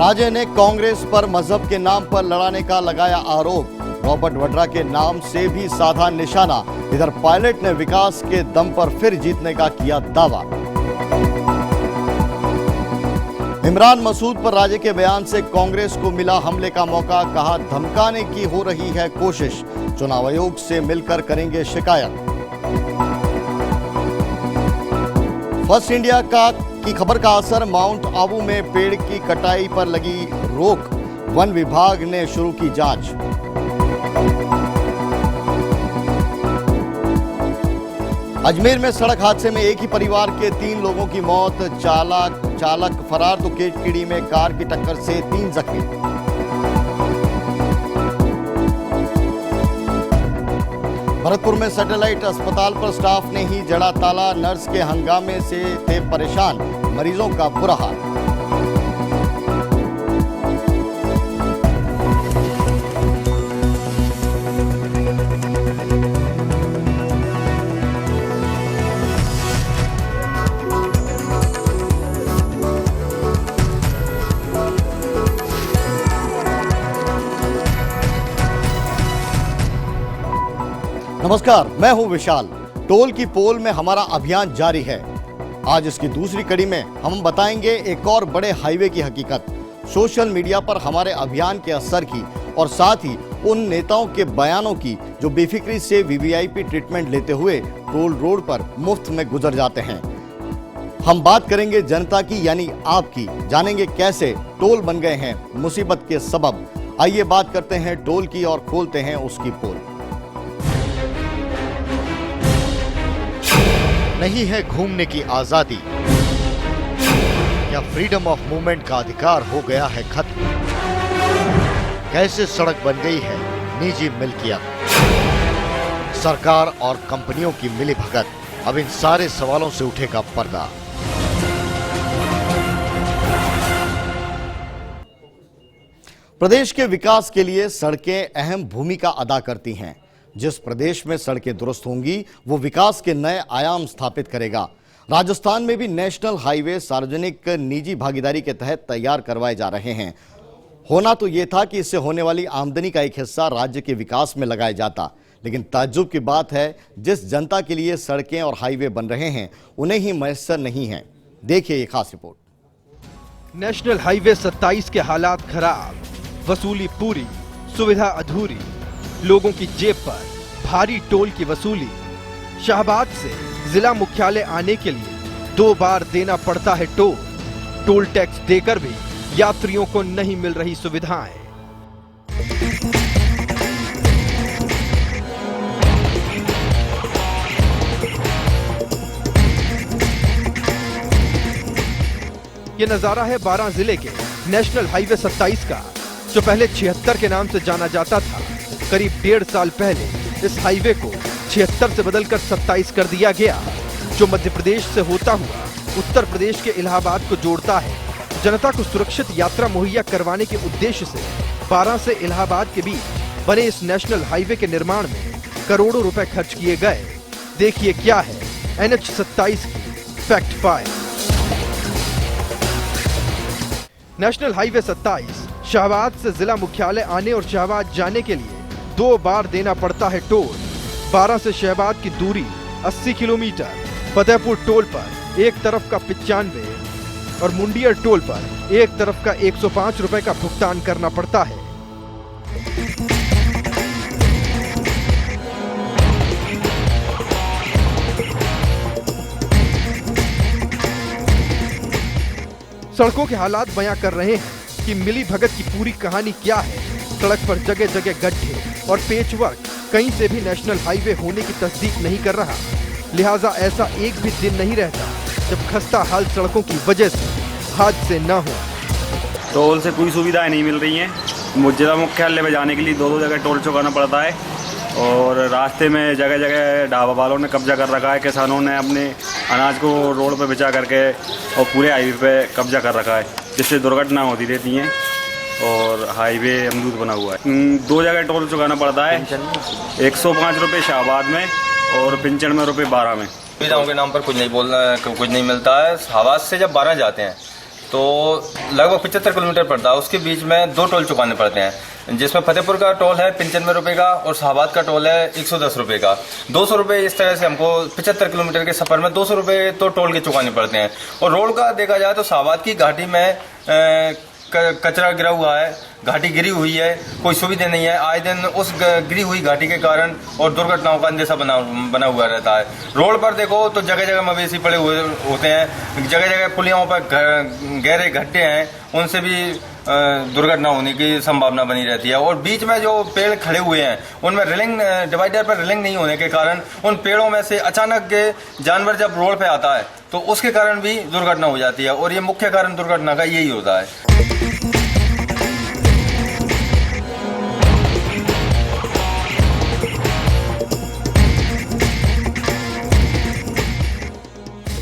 राजे ने कांग्रेस पर मजहब के नाम पर लड़ाने का लगाया आरोप। रॉबर्ट वड्रा के नाम से भी साधा निशाना। इधर पायलट ने विकास के दम पर फिर जीतने का किया दावा। इमरान मसूद पर राजे के बयान से कांग्रेस को मिला हमले का मौका, कहा धमकाने की हो रही है कोशिश, चुनाव आयोग से मिलकर करेंगे शिकायत। फर्स्ट इंडिया की खबर का असर, माउंट आबू में पेड़ की कटाई पर लगी रोक, वन विभाग ने शुरू की जांच। अजमेर में सड़क हादसे में एक ही परिवार के 3 लोगों की मौत, चालक फरार तो केटकीड़ी में कार की टक्कर से 3 जख्मी। भरतपुर में सैटेलाइट अस्पताल पर स्टाफ ने ही जड़ा ताला, नर्स के हंगामे से थे परेशान मरीजों का बुरा हाल। नमस्कार, मैं हूं विशाल। टोल की पोल में हमारा अभियान जारी है। आज इसकी दूसरी कड़ी में हम बताएंगे एक और बड़े हाईवे की हकीकत, सोशल मीडिया पर हमारे अभियान के असर की और साथ ही उन नेताओं के बयानों की जो बेफिक्री से वीवीआईपी ट्रीटमेंट लेते हुए टोल रोड पर मुफ्त में गुजर जाते हैं। हम बात करेंगे जनता की यानी आपकी, जानेंगे कैसे टोल बन गए हैं मुसीबत के सबब। आइए बात करते हैं टोल की और खोलते हैं उसकी पोल। नहीं है घूमने की आजादी, या फ्रीडम ऑफ मूवमेंट का अधिकार हो गया है खत्म। कैसे सड़क बन गई है निजी मिल्कियत, सरकार और कंपनियों की मिलीभगत, अब इन सारे सवालों से उठेगा पर्दा। प्रदेश के विकास के लिए सड़कें अहम भूमिका अदा करती हैं। जिस प्रदेश में सड़कें दुरुस्त होंगी वो विकास के नए आयाम स्थापित करेगा। राजस्थान में भी नेशनल हाईवे सार्वजनिक निजी भागीदारी के तहत तैयार करवाए जा रहे हैं। होना तो ये था कि इससे होने वाली आमदनी का एक हिस्सा राज्य के विकास में लगाया जाता, लेकिन ताज्जुब की बात है जिस जनता के लिए सड़कें और हाईवे बन रहे हैं उन्हें ही मैसर नहीं है। देखिए ये खास रिपोर्ट। नेशनल हाईवे 27 के हालात खराब, वसूली पूरी, सुविधा अधूरी, लोगों की जेब पर भारी टोल की वसूली। शाहबाद से जिला मुख्यालय आने के लिए 2 बार देना पड़ता है टोल। टोल टैक्स देकर भी यात्रियों को नहीं मिल रही सुविधाएं। ये नजारा है 12 जिले के नेशनल हाईवे 27 का, जो पहले 76 के नाम से जाना जाता था। करीब 1.5 साल पहले इस हाईवे को 76 से बदलकर 27 कर दिया गया, जो मध्य प्रदेश से होता हुआ उत्तर प्रदेश के इलाहाबाद को जोड़ता है। जनता को सुरक्षित यात्रा मुहैया करवाने के उद्देश्य से 12 से इलाहाबाद के बीच बने इस नेशनल हाईवे के निर्माण में करोड़ों रुपए खर्च किए गए। देखिए क्या है NH 27 की fact file. National highway 27 Shahbad से जिला मुख्यालय आने और शाहबाद जाने के लिए 2 बार देना पड़ता है टोल। 12 से शाहबाद की दूरी 80 किलोमीटर। फतेहपुर टोल पर एक तरफ का 95 और मुंडियर टोल पर एक तरफ का 105 रुपए का भुगतान करना पड़ता है। सड़कों के हालात बयां कर रहे हैं कि मिली भगत की पूरी कहानी क्या है। सड़क पर जगह जगह गड्ढे और पेचवर्क कहीं से भी नेशनल हाईवे होने की तस्दीक नहीं कर रहा। लिहाजा ऐसा एक भी दिन नहीं रहता जब खस्ता हाल सड़कों की वजह से हादसे न हो। टोल से कोई सुविधाएं नहीं मिल रही हैं। जिला मुख्यालय में जाने के लिए 2 जगह टोल चुकाना पड़ता है और रास्ते में जगह जगह ढाबा वालों ने कब्जा कर रखा है। किसानों ने अपने अनाज को रोड पर बिछा करके और पूरे हाईवे पे कब्जा कर रखा है, जिससे दुर्घटना होती रहती हैं और हाईवे अमरूद बना हुआ है। 2 जगह टोल चुकाना पड़ता है, 105 रुपये शाहबाद में और 95 रुपये 12 में। सुविधाओं के नाम पर कुछ नहीं मिलता है। शाहबाद से जब 12 जाते हैं तो लगभग 75 किलोमीटर पड़ता है। उसके बीच में 2 टोल चुकाने पड़ते हैं, जिसमें फतेहपुर का टोल है 95 रुपये का और शाहबाद का टोल है 110 रुपये का। 200 रुपये इस तरह से हमको 75 किलोमीटर के सफर में 200 रुपये तो टोल के चुकाने पड़ते हैं। और रोड का देखा जाए तो शाहबाद की घाटी में कचरा गिरा हुआ है, घाटी गिरी हुई है, कोई सुविधा नहीं है। आए दिन उस गिरी हुई घाटी के कारण और दुर्घटनाओं का अंदेशा बना हुआ रहता है। रोड पर देखो तो जगह जगह मवेशी पड़े हुए होते हैं, जगह जगह पुलियों पर गहरे गड्ढे हैं, उनसे भी दुर्घटना होने की संभावना बनी रहती है। और बीच में जो पेड़ खड़े हुए हैं उनमें रेलिंग, डिवाइडर पर रेलिंग नहीं होने के कारण उन पेड़ों में से अचानक के जानवर जब रोड पे आता है तो उसके कारण भी दुर्घटना हो जाती है। और ये मुख्य कारण दुर्घटना का यही होता है।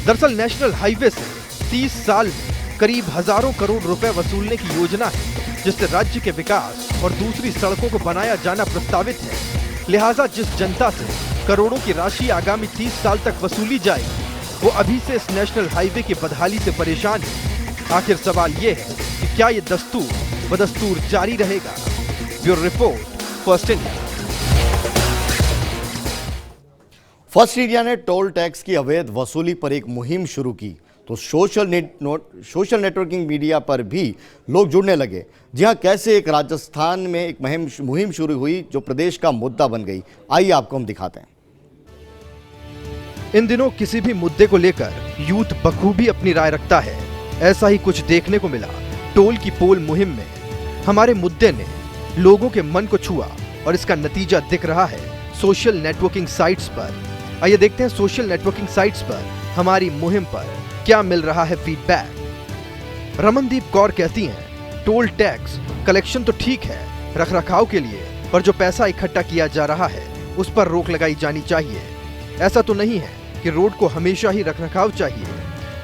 दरअसल नेशनल हाईवे से 30 साल में करीब हजारों करोड़ रुपए वसूलने की योजना है, जिससे राज्य के विकास और दूसरी सड़कों को बनाया जाना प्रस्तावित है। लिहाजा जिस जनता से करोड़ों की राशि आगामी 30 साल तक वसूली जाएगी, वो अभी से इस नेशनल हाईवे की बदहाली से परेशान है। आखिर सवाल ये है कि क्या ये दस्तूर बदस्तूर जारी रहेगा? Bureau report, first India. First India ने टोल टैक्स की अवैध वसूली पर एक मुहिम शुरू की तो सोशल नेटवर्किंग मीडिया पर भी लोग जुड़ने लगे। जी हाँ, कैसे एक राजस्थान में एक मुहिम शुरू हुई जो प्रदेश का मुद्दा बन गई, आइए आपको हम दिखाते हैं। इन दिनों किसी भी मुद्दे को लेकर यूथ बखूबी अपनी राय रखता है। ऐसा ही कुछ देखने को मिला टोल की पोल मुहिम में। हमारे मुद्दे ने लोगों के मन को छुआ और इसका नतीजा दिख रहा है सोशल नेटवर्किंग साइट्स पर। आइए देखते हैं सोशल नेटवर्किंग साइट्स पर हमारी मुहिम पर क्या मिल रहा है फीडबैक। रमनदीप कौर कहती हैं, टोल टैक्स कलेक्शन तो ठीक है रखरखाव के लिए, पर जो पैसा इकट्ठा किया जा रहा है उस पर रोक लगाई जानी चाहिए। ऐसा तो नहीं है कि रोड को हमेशा ही रखरखाव चाहिए।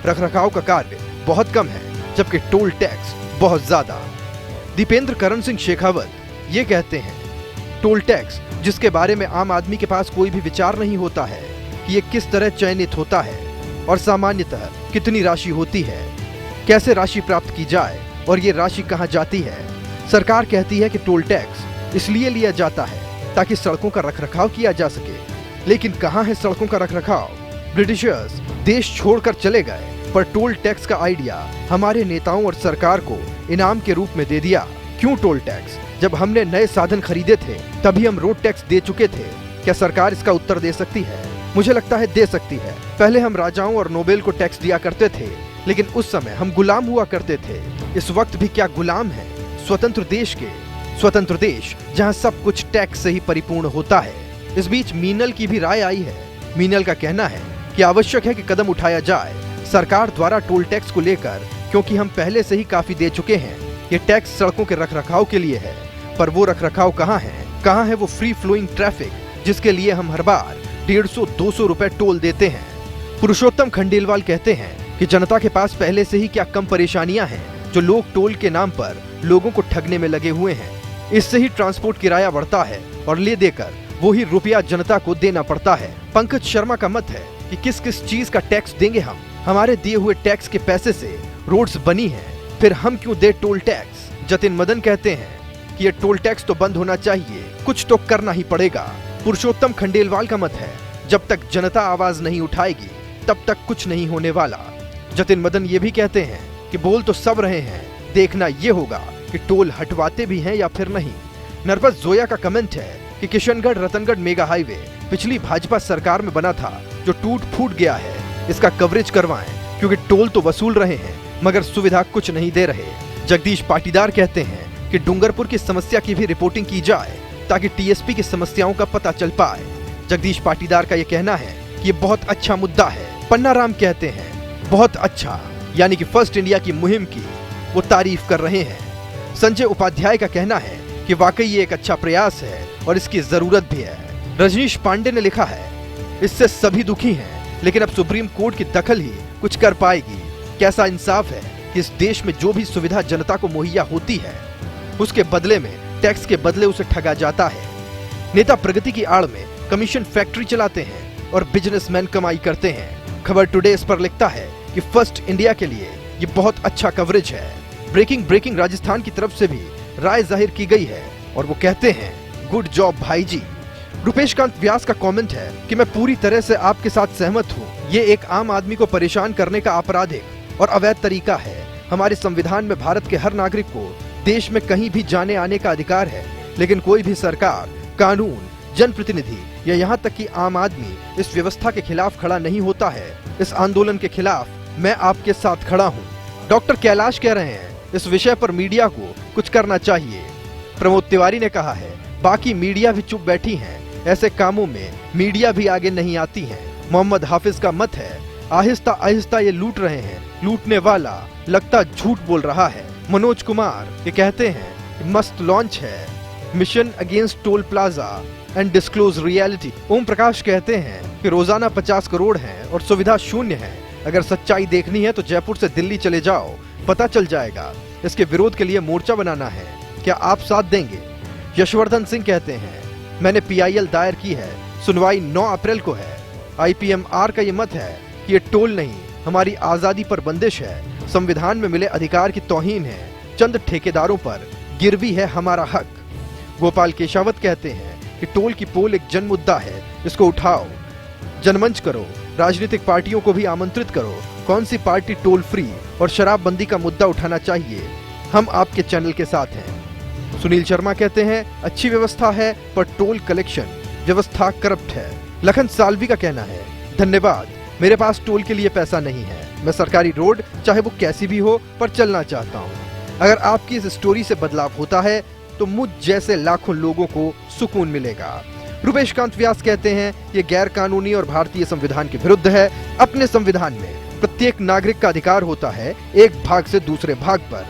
रखरखाव का कार्य बहुत कम है, जबकि टोल टैक्स बहुत ज्यादा। दीपेंद्र करण सिंह शेखावत ये कहते हैं, टोल टैक्स जिसके बारे में आम आदमी के पास कोई भी विचार नहीं होता है कि ये किस तरह चयनित होता है और सामान्यतः कितनी राशि होती है, कैसे राशि प्राप्त की जाए और ये राशि कहां जाती है। सरकार कहती है कि टोल टैक्स इसलिए लिया जाता है ताकि सड़कों का रखरखाव किया जा सके, लेकिन कहां है सड़कों का रखरखाव? ब्रिटिशर्स देश छोड़कर चले गए, पर टोल टैक्स का आइडिया हमारे नेताओं और सरकार को इनाम के रूप में दे दिया। क्यों टोल टैक्स? जब हमने नए साधन खरीदे थे तभी हम रोड टैक्स दे चुके थे। क्या सरकार इसका उत्तर दे सकती है? मुझे लगता है दे सकती है। पहले हम राजाओं और नोबेल को टैक्स दिया करते थे, लेकिन उस समय हम गुलाम हुआ करते थे। इस वक्त भी क्या गुलाम है? स्वतंत्र देश के, स्वतंत्र देश जहां सब कुछ टैक्स से ही परिपूर्ण होता है। इस बीच मीनल की भी राय आई है। मीनल का कहना है कि आवश्यक है कि कदम उठाया जाए सरकार द्वारा टोल टैक्स को लेकर, क्योंकि हम पहले से ही काफी दे चुके हैं। ये टैक्स सड़कों के रखरखाव के लिए है, पर वो रखरखाव कहाँ है? कहाँ है वो फ्री फ्लोइंग ट्रैफिक जिसके लिए हम हर बार 150-200 रुपए टोल देते हैं? पुरुषोत्तम खंडेलवाल कहते हैं कि जनता के पास पहले से ही क्या कम परेशानियां हैं जो लोग टोल के नाम पर लोगों को ठगने में लगे हुए हैं। इससे ही ट्रांसपोर्ट किराया बढ़ता है और ले देकर वो ही रुपया जनता को देना पड़ता है। पंकज शर्मा का मत है कि किस किस चीज का टैक्स देंगे हम? हमारे दिए हुए टैक्स के पैसे से रोड्स बनी है, फिर हम क्यों दे टोल टैक्स? जतिन मदन कहते हैं कि ये टोल टैक्स तो बंद होना चाहिए, कुछ तो करना ही पड़ेगा। पुरुषोत्तम खंडेलवाल का मत है, जब तक जनता आवाज नहीं उठाएगी तब तक कुछ नहीं होने वाला। जतिन मदन ये भी कहते हैं कि बोल तो सब रहे हैं, देखना ये होगा कि टोल हटवाते भी हैं या फिर नहीं। नरपत जोया का कमेंट है कि किशनगढ़ रतनगढ़ मेगा हाईवे पिछली भाजपा सरकार में बना था जो टूट फूट गया है, इसका कवरेज करवाएं, क्योंकि टोल तो वसूल रहे हैं मगर सुविधा कुछ नहीं दे रहे। जगदीश पाटीदार कहते हैं कि डूंगरपुर की समस्या की भी रिपोर्टिंग की जाए ताकि टीएसपी की समस्याओं का पता चल पाए। जगदीश पाटीदार का यह कहना है कि ये बहुत अच्छा मुद्दा है। पन्ना राम कहते हैं बहुत अच्छा, यानी कि फर्स्ट इंडिया की मुहिम की वो तारीफ कर रहे हैं। संजय उपाध्याय का कहना है कि वाकई ये एक अच्छा प्रयास है और इसकी जरूरत भी है। रजनीश पांडे ने लिखा है, इससे सभी दुखी हैं, लेकिन अब सुप्रीम कोर्ट की दखल ही कुछ कर पाएगी। कैसा इंसाफ है कि इस देश में जो भी सुविधा जनता को मुहैया होती है उसके बदले में टैक्स के बदले उसे ठगा जाता है। नेता प्रगति की आड़ में कमीशन फैक्ट्री चलाते हैं और बिजनेसमैन कमाई करते हैं। खबर टुडे इस पर लिखता है कि फर्स्ट इंडिया के लिए ये बहुत अच्छा कवरेज है। ब्रेकिंग राजस्थान की तरफ से भी राय जाहिर की गई है और वो कहते हैं गुड जॉब भाई जी। रुपेश कांत व्यास का कमेंट है कि मैं पूरी तरह से आपके साथ सहमत हूँ। ये एक आम आदमी को परेशान करने का आपराधिक और अवैध तरीका है। हमारे संविधान में भारत के हर नागरिक को देश में कहीं भी जाने आने का अधिकार है, लेकिन कोई भी सरकार, कानून, जनप्रतिनिधि या यहाँ तक कि आम आदमी इस व्यवस्था के खिलाफ खड़ा नहीं होता है। इस आंदोलन के खिलाफ मैं आपके साथ खड़ा हूँ। डॉक्टर कैलाश कह रहे हैं इस विषय पर मीडिया को कुछ करना चाहिए। प्रमोद तिवारी ने कहा है बाकी मीडिया भी चुप बैठी हैं, ऐसे कामों में मीडिया भी आगे नहीं आती है। मोहम्मद हाफिज का मत है आहिस्ता आहिस्ता ये लूट रहे हैं, लूटने वाला लगता झूठ बोल रहा है। मनोज कुमार ये कहते हैं मस्त लॉन्च है, mission against toll plaza and disclose reality. Om Prakash कहते हैं कि रोजाना 50 करोड़ हैं और सुविधा शून्य है। अगर सच्चाई देखनी है तो जयपुर से दिल्ली चले जाओ, पता चल जाएगा। इसके विरोध के लिए मोर्चा बनाना है, क्या आप साथ देंगे? यशवर्धन सिंह कहते हैं मैंने PIL दायर की है, सुनवाई 9 अप्रैल को है। IPMR का ये मत है कि ये टोल नहीं, हमारी आजादी पर बंदिश है, संविधान में मिले अधिकार की तौहीन है, चंद ठेकेदारों पर गिरवी है हमारा हक। गोपाल केशावत कहते हैं कि टोल की पोल एक जन मुद्दा है, इसको उठाओ, जनमंच करो, राजनीतिक पार्टियों को भी आमंत्रित करो। कौन सी पार्टी टोल फ्री और शराबबंदी का मुद्दा उठाना चाहिए, हम आपके चैनल के साथ हैं। सुनील शर्मा कहते हैं अच्छी व्यवस्था है पर टोल कलेक्शन व्यवस्था करप्ट है। लखन सालवी का कहना है धन्यवाद, मेरे पास टोल के लिए पैसा नहीं है, मैं सरकारी रोड चाहे वो कैसी भी हो पर चलना चाहता हूँ। अगर आपकी इस स्टोरी से बदलाव होता है तो मुझ जैसे लाखों लोगों को सुकून मिलेगा। रुपेश कांत व्यास कहते हैं ये गैर कानूनी और भारतीय संविधान के विरुद्ध है। अपने संविधान में प्रत्येक नागरिक का अधिकार होता है एक भाग से दूसरे भाग पर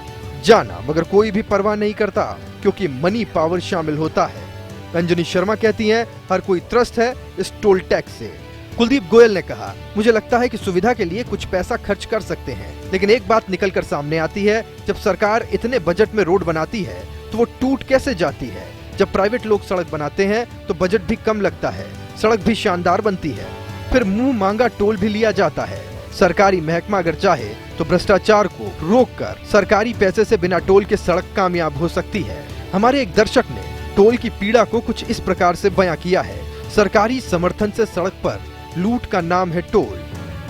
जाना, मगर कोई भी परवाह नहीं करता क्योंकि मनी पावर शामिल होता है। अंजनी शर्मा कहती हैं हर कोई त्रस्त है इस टोल टैक्स से। कुलदीप गोयल ने कहा मुझे लगता है कि सुविधा के लिए कुछ पैसा खर्च कर सकते हैं, लेकिन एक बात निकलकर सामने आती है, जब सरकार इतने बजट में रोड बनाती है तो वो टूट कैसे जाती है। जब प्राइवेट लोग सड़क बनाते हैं तो बजट भी कम लगता है, सड़क भी शानदार बनती है, फिर मुंह मांगा टोल भी लिया जाता है। सरकारी महकमा अगर चाहे तो भ्रष्टाचार को रोककर सरकारी पैसे से बिना टोल के सड़क कामयाब हो सकती है। हमारे एक दर्शक ने टोल की पीड़ा को कुछ इस प्रकार से बयां किया है, सरकारी समर्थन से सड़क पर लूट का नाम है टोल,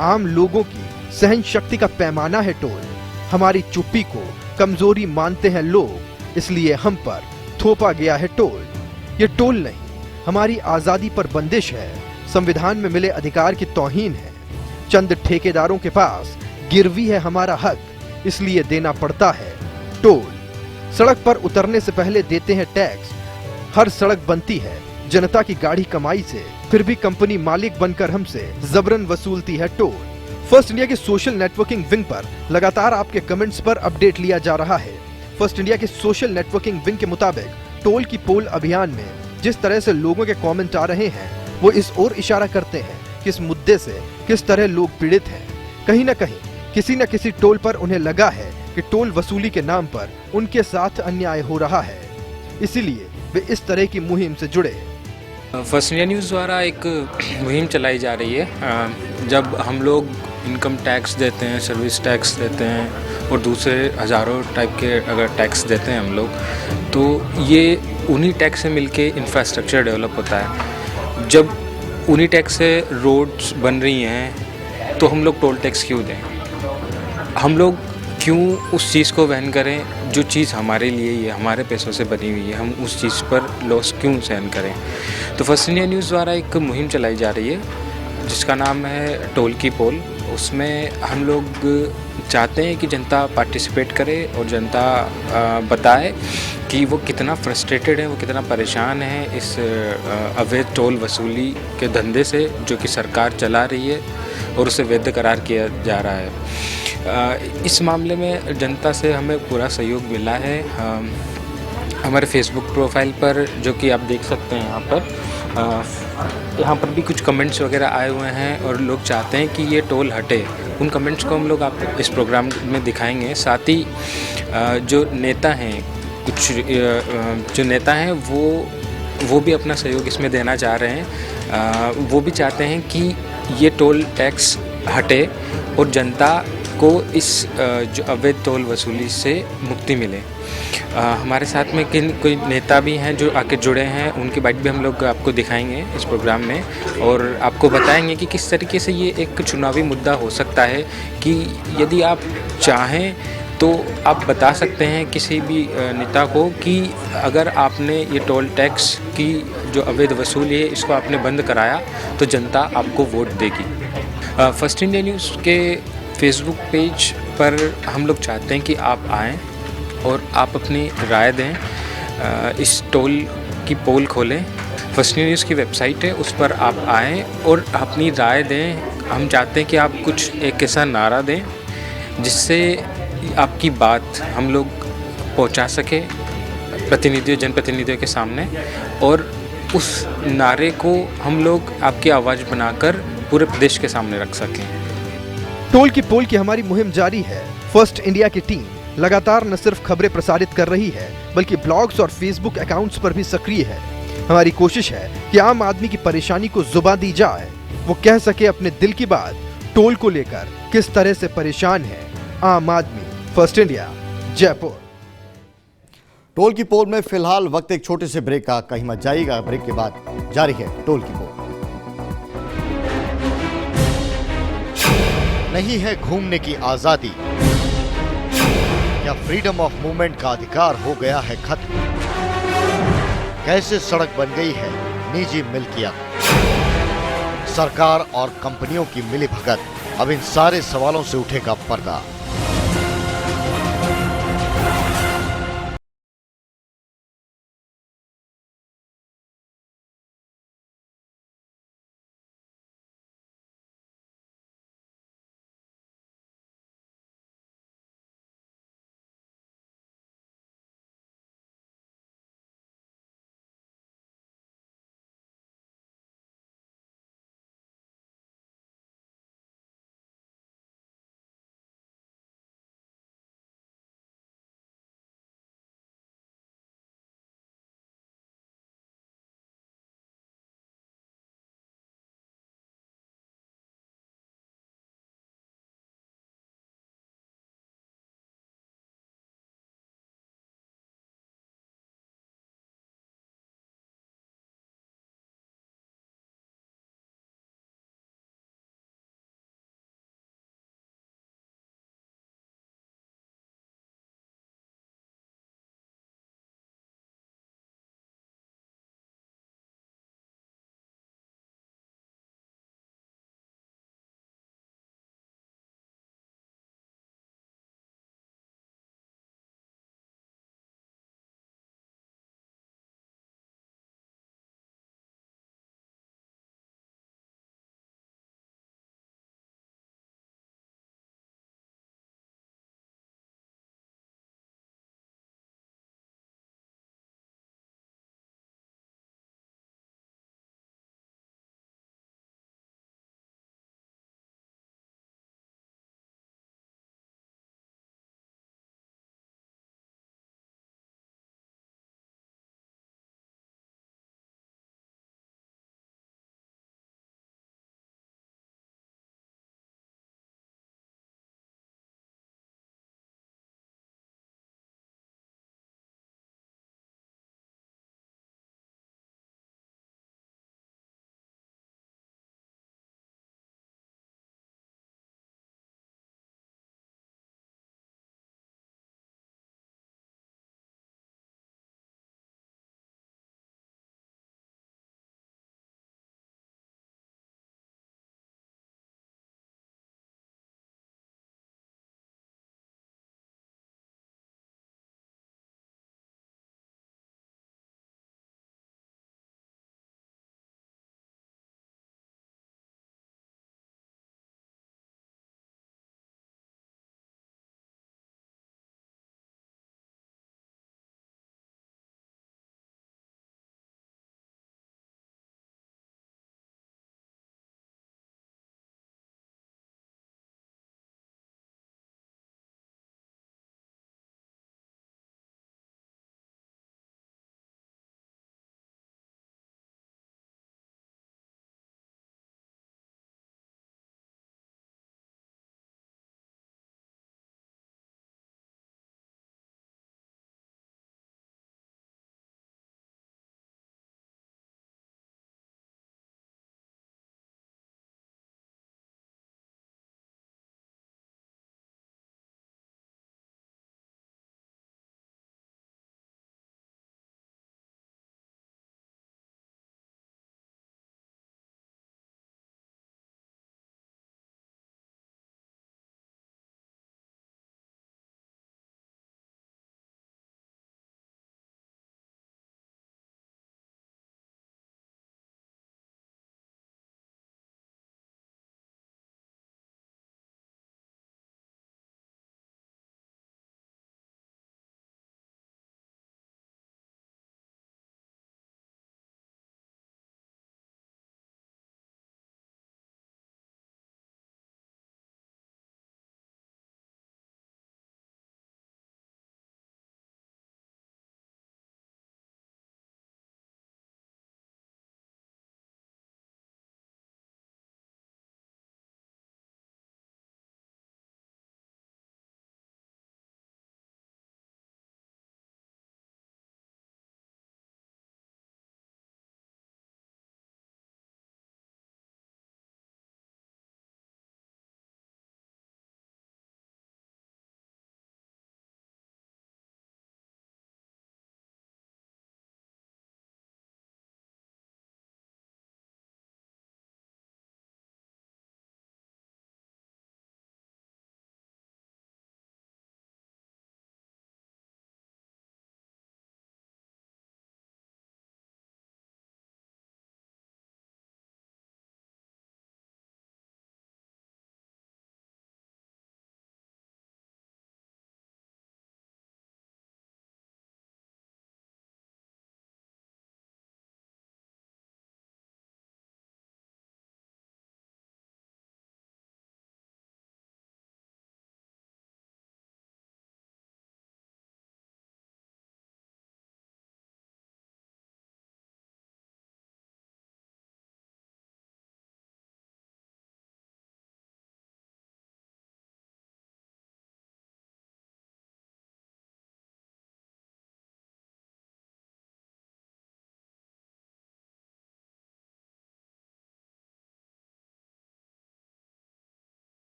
आम लोगों की सहन शक्ति का पैमाना है टोल। हमारी चुप्पी को कमजोरी मानते हैं लोग, इसलिए हम पर थोपा गया है टोल। ये टोल नहीं, हमारी आजादी पर बंदिश है, संविधान में मिले अधिकार की तौहीन है। चंद ठेकेदारों के पास गिरवी है हमारा हक, इसलिए देना पड़ता है टोल। सड़क पर उतरने से पहले देते हैं टैक्स। हर सड़क बनती है जनता की गाढ़ी कमाई से, फिर भी कंपनी मालिक बनकर हमसे जबरन वसूलती है टोल। फर्स्ट इंडिया के सोशल नेटवर्किंग विंग पर लगातार आपके कमेंट्स पर अपडेट लिया जा रहा है। फर्स्ट इंडिया के सोशल नेटवर्किंग विंग के मुताबिक टोल की पोल अभियान में जिस तरह से लोगों के कमेंट आ रहे हैं वो इस ओर इशारा करते हैं कि इस मुद्दे से किस तरह लोग पीड़ित हैं। कहीं न कहीं किसी न किसी टोल पर उन्हें लगा है कि टोल वसूली के नाम पर उनके साथ अन्याय हो रहा है, इसीलिए वे इस तरह की मुहिम से जुड़े। फर्स्ट इंडिया न्यूज़ द्वारा एक मुहिम चलाई जा रही है। जब हम लोग इनकम टैक्स देते हैं, सर्विस टैक्स देते हैं और दूसरे हज़ारों टाइप के अगर टैक्स देते हैं हम लोग, तो ये उन्हीं टैक्स से मिलके इंफ्रास्ट्रक्चर डेवलप होता है। जब उन्हीं टैक्स से रोड्स बन रही हैं तो हम लोग टोल टैक्स क्यों दें? हम लोग क्यों उस चीज़ को वहन करें जो चीज़ हमारे लिए ही है, हमारे पैसों से बनी हुई है, हम उस चीज़ पर लॉस क्यों सहन करें? तो फर्स्ट इंडिया न्यूज़ द्वारा एक मुहिम चलाई जा रही है जिसका नाम है टोल की पोल। उसमें हम लोग चाहते हैं कि जनता पार्टिसिपेट करे और जनता बताए कि वो कितना फ्रस्ट्रेटेड है, वो कितना परेशान है इस अवैध टोल वसूली के धंधे से जो कि सरकार चला रही है और उसे वैध करार किया जा रहा है। इस मामले में जनता से हमें पूरा सहयोग मिला है। हमारे फेसबुक प्रोफाइल पर, जो कि आप देख सकते हैं यहाँ पर भी कुछ कमेंट्स वगैरह आए हुए हैं और लोग चाहते हैं कि ये टोल हटे। उन कमेंट्स को हम लोग आप इस प्रोग्राम में दिखाएंगे। साथ ही जो नेता हैं, कुछ जो नेता हैं वो भी अपना सहयोग इसमें देना चाह रहे हैं। वो भी चाहते हैं कि ये टोल टैक्स हटे और जनता को इस जो अवैध टोल वसूली से मुक्ति मिले। हमारे साथ में कोई नेता भी हैं जो आके जुड़े हैं, उनकी बाइट भी हम लोग आपको दिखाएंगे इस प्रोग्राम में और आपको बताएंगे कि किस तरीके से ये एक चुनावी मुद्दा हो सकता है कि यदि आप चाहें तो आप बता सकते हैं किसी भी नेता को कि अगर आपने ये टोल टैक्स की जो अवैध वसूली है इसको आपने बंद कराया तो जनता आपको वोट देगी। फर्स्ट इंडिया न्यूज़ के फेसबुक पेज पर हम लोग चाहते हैं कि आप आएँ और आप अपनी राय दें। इस टोल की पोल खोलें, फर्स्ट न्यूज़ की वेबसाइट है उस पर आप आएँ और अपनी राय दें। हम चाहते हैं कि आप कुछ एक ऐसा नारा दें जिससे आपकी बात हम लोग पहुंचा सके प्रतिनिधियों, जनप्रतिनिधियों के सामने, और उस नारे को हम लोग आपकी आवाज़ बनाकर पूरे प्रदेश के सामने रख सकें। टोल की पोल की हमारी मुहिम जारी है। फर्स्ट इंडिया की टीम लगातार न सिर्फ खबरें प्रसारित कर रही है बल्कि ब्लॉग्स और फेसबुक अकाउंट्स पर भी सक्रिय है। हमारी कोशिश है कि आम आदमी की परेशानी को जुबान दी जाए, वो कह सके अपने दिल की बात। टोल को लेकर किस तरह से परेशान है आम आदमी। First India, Jaipur. टोल की पोल में फिलहाल वक्त एक छोटे से ब्रेक का, कहीं मत जाइएगा। ब्रेक के बाद जारी है टोल की पोल। नहीं है घूमने की आजादी, क्या फ्रीडम ऑफ मूवमेंट का अधिकार हो गया है खत्म? कैसे सड़क बन गई है निजी मिल्कियत? सरकार और कंपनियों की मिलीभगत, अब इन सारे सवालों से उठेगा पर्दा।